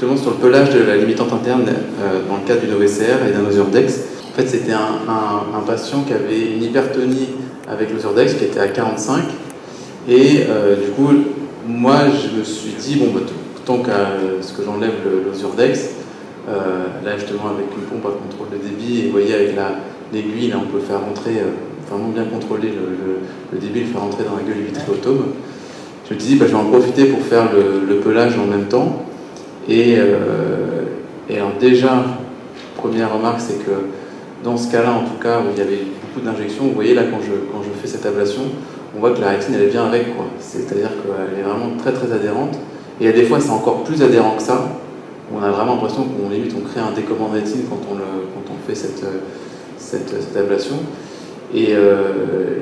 justement sur le pelage de la limitante interne dans le cadre d'une OVCR et d'un Ozurdex. En fait, c'était un patient qui avait une hypertonie avec l'Ozurdex qui était à 45. Et du coup, moi, je me suis dit, bon, tant qu'à ce que j'enlève l'Ozurdex, là justement avec une pompe à contrôle de débit, et vous voyez avec l'aiguille, là on peut faire rentrer, vraiment bien contrôler le débit, le faire rentrer dans la gueule du vitréotome. Je me suis dit, je vais en profiter pour faire le pelage en même temps. Et alors déjà, première remarque, c'est que dans ce cas-là, en tout cas, où il y avait beaucoup d'injections, vous voyez là quand je fais cette ablation, on voit que la rétine elle est bien avec, quoi. C'est-à-dire qu'elle est vraiment très très adhérente. Et il y a des fois c'est encore plus adhérent que ça. On a vraiment l'impression qu'on limite on crée un décollement de rétine quand on fait cette ablation. Et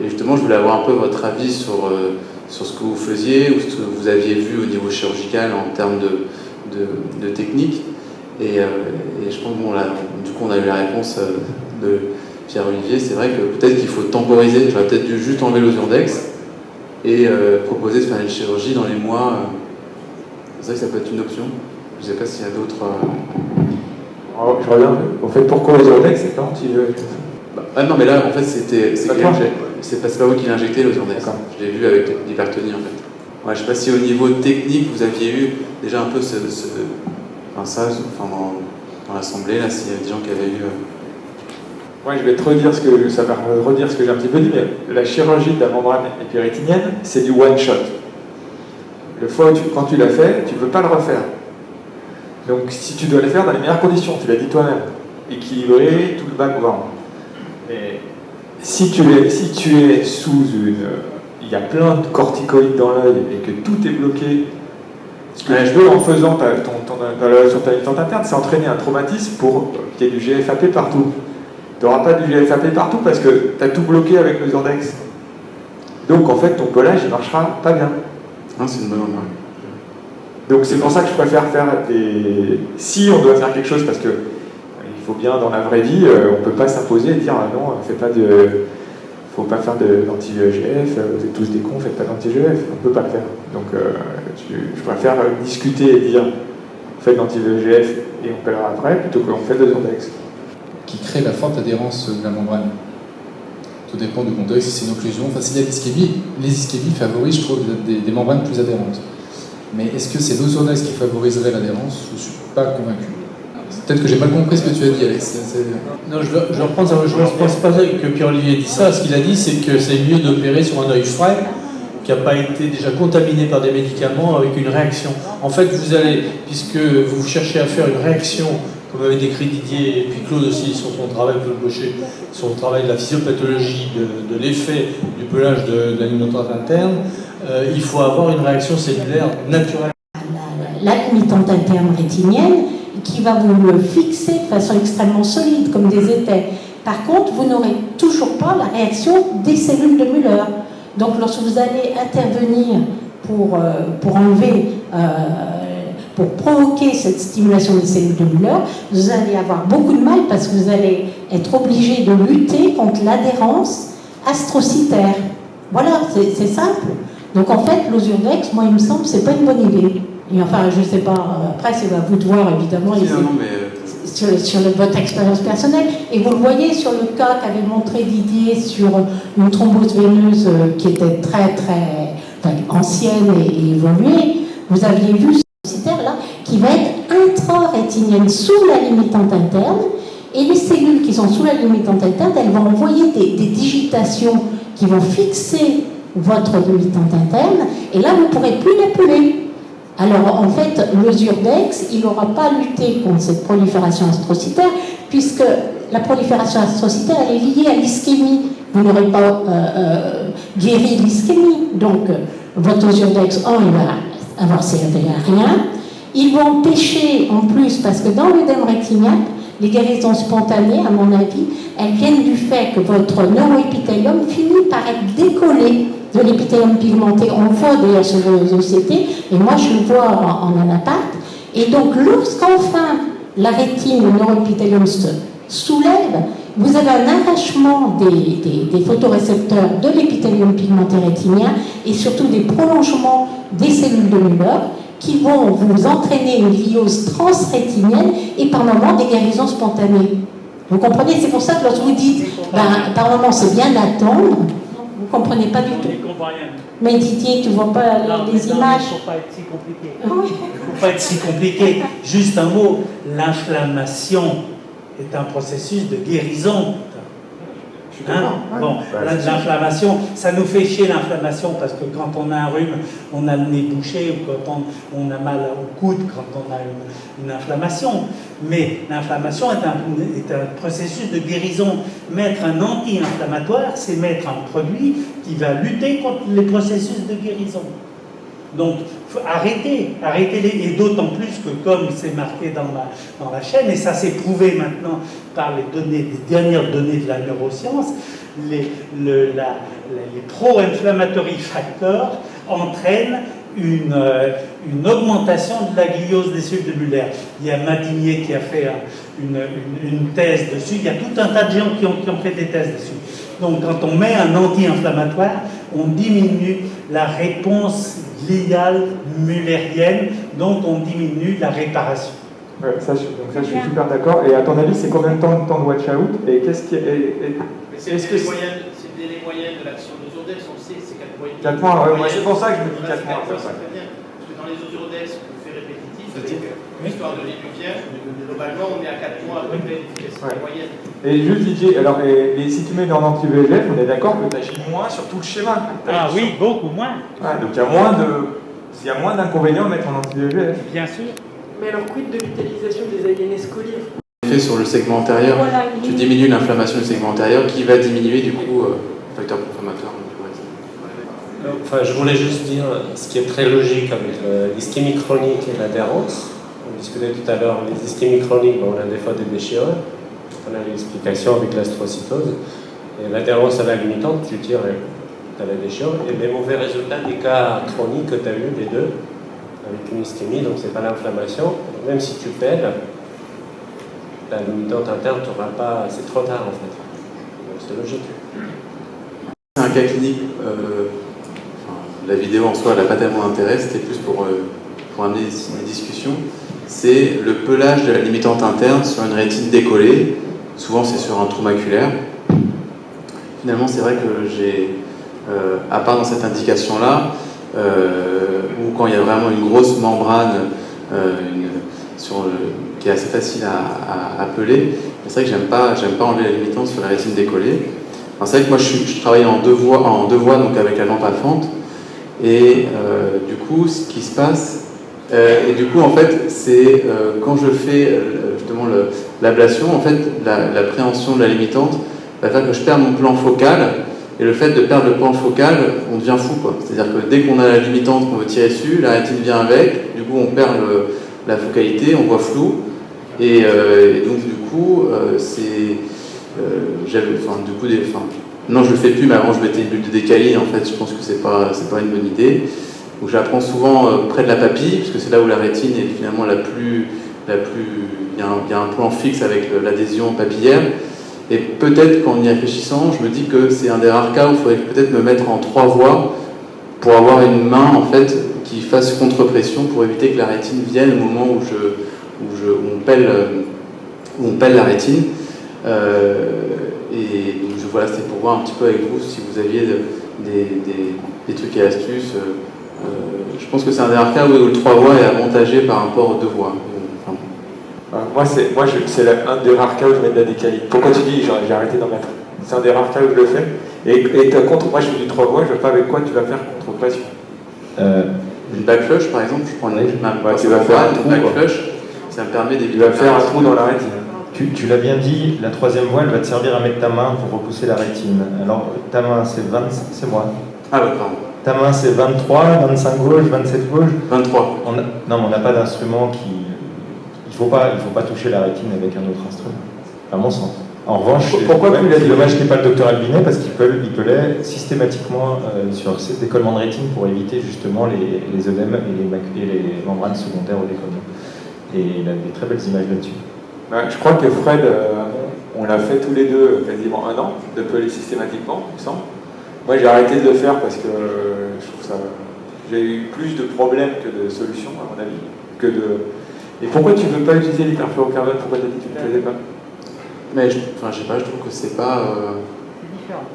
justement, je voulais avoir un peu votre avis sur ce que vous faisiez ou ce que vous aviez vu au niveau chirurgical en termes de technique. Et je pense que là, du coup, on a eu la réponse de Pierre-Olivier. C'est vrai que peut-être qu'il faut temporiser. J'aurais peut-être dû juste enlever l'Ozurdex et proposer de faire une chirurgie dans les mois. C'est vrai que ça peut être une option. Je ne sais pas s'il y a d'autres. Je reviens. En fait, pourquoi l'Ozurdex c'est pas non, mais là, en fait, c'est pas vous qui l'avez injecté, l'Ozurdex. Je l'ai vu avec l'hypertonie, en fait. Ouais, je ne sais pas si au niveau technique, vous aviez eu déjà un peu dans l'assemblée, là, s'il y a des gens qui avaient eu. Moi, je vais te redire ce que j'ai un petit peu dit, mais la chirurgie de la membrane épirétinienne, c'est du one shot. Quand tu l'as fait, tu ne peux pas le refaire. Donc, si tu dois le faire dans les meilleures conditions, tu l'as dit toi-même, équilibrer tout le background. Et si tu es sous il y a plein de corticoïdes dans l'œil et que tout est bloqué, ce que je veux en faisant sur ta limitante interne, c'est entraîner un traumatisme pour qu'il y ait du GFAP partout. Tu n'auras pas du GFAP partout parce que tu as tout bloqué avec le Zurdex. Donc en fait, ton pelage, il ne marchera pas bien. Ah, c'est une bonne remarque. Donc c'est pour ça que je préfère faire des... Si on doit faire quelque chose, parce que il faut bien, dans la vraie vie, on ne peut pas s'imposer et dire non, faut pas faire d'anti-EGF, vous êtes tous des cons, faites pas d'anti-EGF, on ne peut pas le faire. Donc je préfère discuter et dire faites d'anti-EGF et on paiera après, plutôt qu'on fait de Zurdex. Qui crée la forte adhérence de la membrane. Tout dépend du contexte, si c'est une occlusion, enfin s'il y a l'ischémie, les ischémies favorisent, je trouve, des membranes plus adhérentes. Mais est-ce que c'est l'Ozurdex qui favoriserait l'adhérence? Je ne suis pas convaincu. Peut-être que j'ai mal compris ce que tu as dit, Alex. Non, je vais reprendre ça. Je ne pense pas que Pierre-Olivier dit ça. Ce qu'il a dit, c'est que c'est mieux d'opérer sur un œil frais qui n'a pas été déjà contaminé par des médicaments avec une réaction. En fait, puisque vous cherchez à faire une réaction, comme avait décrit Didier et puis Claude aussi sur son travail, Claude Gaucher, sur le travail de la physiopathologie, de l'effet du pelage de la limitante interne, il faut avoir une réaction cellulaire naturelle. La limitante interne rétinienne qui va vous le fixer de façon extrêmement solide, comme des étais. Par contre, vous n'aurez toujours pas la réaction des cellules de Müller. Donc, lorsque vous allez intervenir pour enlever, pour provoquer cette stimulation des cellules de Müller, vous allez avoir beaucoup de mal parce que vous allez être obligé de lutter contre l'adhérence astrocytaire. Voilà, c'est simple. Donc, en fait, l'Ozurdex, moi, il me semble, c'est pas une bonne idée. Et enfin, je ne sais pas, après, c'est à vous de voir, évidemment, sur votre expérience personnelle. Et vous le voyez sur le cas qu'avait montré Didier sur une thrombose veineuse qui était très, très ancienne et évoluée. Vous aviez vu ce critère-là qui va être intra-rétinienne sous la limitante interne. Et les cellules qui sont sous la limitante interne, elles vont envoyer des digitations qui vont fixer votre limitante interne. Et là, vous ne pourrez plus l'épeler. Alors, en fait, l'Ozurdex, il n'aura pas lutté contre cette prolifération astrocytaire, puisque la prolifération astrocytaire, elle est liée à l'ischémie. Vous n'aurez pas guéri l'ischémie. Donc, votre Ozurdex, il va avoir servi à rien. Il va empêcher, en plus, parce que dans l'œdème rétiniaque, les guérisons spontanées, à mon avis, elles viennent du fait que votre neuroépithélium finit par être décollé de l'épithélium pigmenté. On le voit d'ailleurs sur vos OCT, et moi je le vois en anapathe. Et donc, lorsqu'enfin la rétine, le neuroépithélium se soulève, vous avez un arrachement des photorécepteurs de l'épithélium pigmenté rétinien et surtout des prolongements des cellules de Müller qui vont vous entraîner une gliose transrétinienne et par moments des guérisons spontanées. Vous comprenez? C'est pour ça que lorsque vous dites, par moment c'est bien d'attendre, vous ne comprenez pas du tout. Mais Didier, tu ne vois pas les images? Il ne faut pas être si compliqué. Il ne faut pas être si compliqué. Juste un mot, l'inflammation est un processus de guérison. Hein? Bon, l'inflammation, ça nous fait chier l'inflammation parce que quand on a un rhume, on a le nez bouché ou quand on a mal au coude quand on a une inflammation. Mais l'inflammation est un processus de guérison. Mettre un anti-inflammatoire, c'est mettre un produit qui va lutter contre les processus de guérison. Donc, arrêtez et d'autant plus que comme c'est marqué dans la chaîne, et ça s'est prouvé maintenant par les dernières données de la neuroscience, les pro-inflammatory factors entraînent une augmentation de la gliose des cellules Müller. Il y a Madinier qui a fait une thèse dessus, il y a tout un tas de gens qui ont fait des thèses dessus. Donc quand on met un anti-inflammatoire, on diminue la réponse gliale müllérienne, donc on diminue la réparation. Ouais, ça, je suis super d'accord. Et à ton avis, c'est combien de temps de watch out? Et qu'est-ce qui c'est les moyennes de l'action. Les Ozurdex, on le sait, c'est 4 mois. 4 mois, ouais, moi c'est pour ça que je me dis 4 mois. Ça fait bien. Parce que dans les Ozurdex, on fait répétitif, avec l'histoire de l'éduvière, globalement, on est à 4 mois à peu près d'efficacité moyenne. Et juste Didier, alors si tu mets dans l'anti-VEGF, on est d'accord que tu agis moins sur tout le schéma. Ah oui, beaucoup moins. Ouais, donc il y a moins d'inconvénients à mettre en anti-VEGF. Bien sûr. Mais alors, quid de vitalisation des aliénés scoliques? Sur le segment antérieur, tu diminues l'inflammation du segment antérieur qui va diminuer du coup le facteur inflammatoire. Enfin, je voulais juste dire ce qui est très logique avec l'ischémie chronique et l'adhérence. On discutait tout à l'heure, les ischémies chroniques, on a des fois des déchirures. On a l'explication avec l'astrocytose. Et l'adhérence à la limitante, tu tires et tu as la déchirure. Et les mauvais résultats des cas chroniques que tu as eu, les deux, avec une ischémie, donc c'est pas l'inflammation. Même si tu pèles, la limitante interne, tu n'auras pas. C'est trop tard en fait. Donc c'est logique. C'est un cas clinique. La vidéo en soi, elle n'a pas tellement d'intérêt, c'était plus pour amener des discussions. C'est le pelage de la limitante interne sur une rétine décollée. Souvent, c'est sur un trou maculaire. Finalement, c'est vrai que j'ai, à part dans cette indication-là, ou quand il y a vraiment une grosse membrane qui est assez facile à peler, c'est vrai que j'aime pas enlever la limitante sur la rétine décollée. Alors, c'est vrai que moi, je travaille en deux voies, donc avec la lampe à fente. Et du coup, ce qui se passe, et du coup, en fait, c'est quand je fais justement l'ablation, en fait, la préhension de la limitante va faire que je perds mon plan focal. Et le fait de perdre le plan focal, on devient fou, quoi. C'est-à-dire que dès qu'on a la limitante qu'on veut tirer dessus, la rétine vient avec. Du coup, on perd la focalité, on voit flou. Et donc, du coup, non, je le fais plus, mais avant je mettais une bulle de décaline. En fait, je pense que c'est pas une bonne idée. Donc, je la prends souvent près de la papille, parce que c'est là où la rétine est finalement il y a un plan fixe avec l'adhésion papillaire. Et peut-être qu'en y réfléchissant, je me dis que c'est un des rares cas où il faudrait peut-être me mettre en 3 voies pour avoir une main en fait qui fasse contre-pression pour éviter que la rétine vienne au moment où on pèle la rétine. Et donc voilà, c'était pour voir un petit peu avec vous si vous aviez des trucs et astuces. Je pense que c'est un des rares cas où le 3 voies est avantagé par rapport aux 2 voies. Moi, c'est un des rares cas où je mets de la décaline. Pourquoi tu dis j'ai arrêté d'en mettre? C'est un des rares cas où je le fais. Et moi, je fais du 3 voies, je ne vois pas avec quoi tu vas faire contre-pression. Une back flush, par exemple, je prends une tu vas faire un trou, back flush, ça me permet d'éviter. Tu vas faire un trou dans la rétine. Tu l'as bien dit, la 3e voie, elle va te servir à mettre ta main pour repousser la rétine. Alors, ta main, c'est moi. Ah ouais, pardon. Ta main, c'est 23, 25 gauche, 27 gauche. 23. Non, mais on n'a pas d'instrument qui... Il faut pas toucher la rétine avec un autre instrument, à mon sens. En revanche, pourquoi tu l'as dit? C'est dommage qu'il n'y ait pas le docteur Albinet, parce qu'il pelait systématiquement sur ces décollements de rétine pour éviter justement les œdèmes et les membranes secondaires au décollement. Et il a des très belles images là-dessus. Je crois que Fred, on l'a fait tous les deux quasiment 1 an, de peler systématiquement, il me semble. Moi, j'ai arrêté de le faire parce que je trouve ça... j'ai eu plus de problèmes que de solutions, à mon avis. Et pourquoi tu ne veux pas utiliser l'hyperfluorocarbone? Pourquoi tu as dit que tu ne le faisais pas? Mais je trouve que c'est pas. C'est différent.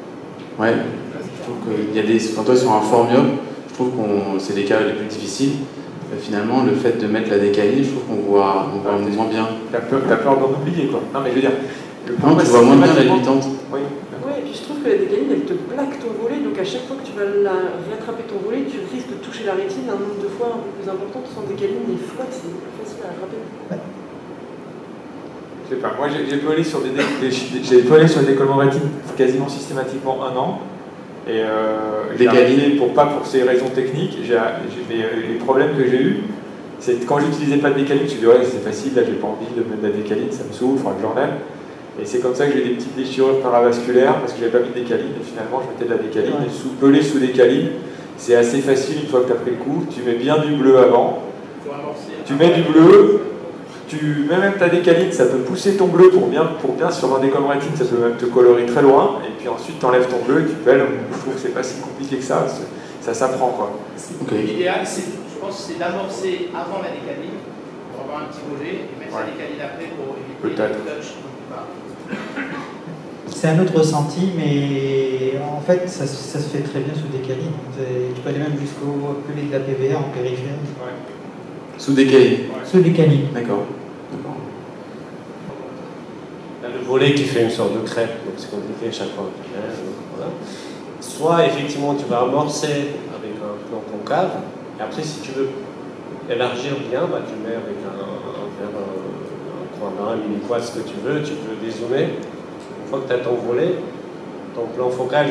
Ouais, je trouve qu'il y a des. Enfin, toi, sur un formium, je trouve que c'est les cas les plus difficiles. Finalement, le fait de mettre la décaline, je trouve qu'on voit moins bien. T'as peur d'en oublier, quoi. Non, mais je veux dire. Non, tu vois moins bien la limitante. Oui. Ouais, et puis je trouve que la décaline, elle te plaque ton volet, donc à chaque fois que tu vas rattraper ton volet, tu risques de toucher la rétine un nombre de fois un peu plus important. Sans décaline, il flotte, c'est plus facile à attraper. Je sais pas, moi j'ai pu aller sur des décollements rétine quasiment systématiquement 1 an. Et j'ai arrêté pour ces raisons techniques. Les problèmes que j'ai eus, c'est que quand j'utilisais pas de décaline, je me suis dit ouais c'est facile, là j'ai pas envie de mettre de la décaline, ça me saoule, il faudra que j'enlève. Et c'est comme ça que j'ai des petites déchirures paravasculaires parce que j'avais pas mis de décaline et finalement je mettais de la décaline. Et pelé sous décaline, c'est assez facile une fois que tu as pris le coup. Tu mets bien du bleu avant, tu mets du bleu. Tu mets même ta décaline, ça peut pousser ton bleu pour bien sur un décollement rétine, ça peut même te colorer très loin, et puis ensuite tu enlèves ton bleu et tu pelles. Je trouve que c'est pas si compliqué que ça s'apprend quoi. Okay. L'idéal, je pense, c'est d'amorcer avant la décaline, pour avoir un petit volet, et mettre la décaline après pour éviter le touch. C'est un autre ressenti, mais en fait ça se fait très bien sous décaline. Tu peux aller même jusqu'au pelé de la PVA en périphérique. Ouais. Sous décaline. Sous décaline. D'accord. Le volet qui fait une sorte de crêpe, donc c'est compliqué à chaque fois. Voilà. Soit effectivement tu vas amorcer avec un plan concave, et après si tu veux élargir bien, tu mets avec un point marin, un mini-quad, ce que tu veux, tu peux dézoomer. Une fois que tu as ton volet, ton plan focal,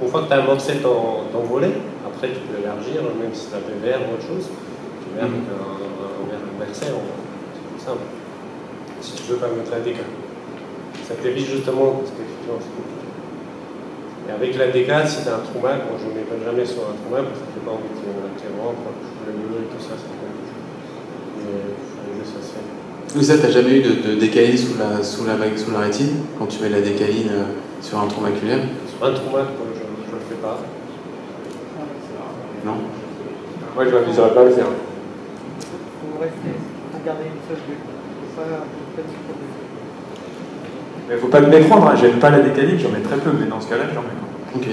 une fois que tu as amorcé ton volet, après tu peux élargir, même si tu as PVR ou autre chose, tu mets avec un verset, c'est simple. Si tu veux pas mettre la déca. Ça t'évite justement, parce qu'effectivement c'est compliqué. Et avec la déca, si tu as un trou mag, moi je ne mets pas jamais sur un trou mag, parce que je n'ai pas envie qu'il rentre, le bleu et tout ça, c'est compliqué. Mais ça se fait. Vous t'as jamais eu de décaline sous la rétine, quand tu mets la décaline sur un trou maculaire? Sur un trou mag, je ne le fais pas. Non. Moi je ne m'amuserais pas à le faire. Faut rester, faut garder une seule bulle. Faut pas mais faut pas me méprendre, j'aime pas la décaline, j'en mets très peu, mais dans ce cas-là j'en mets. Ok.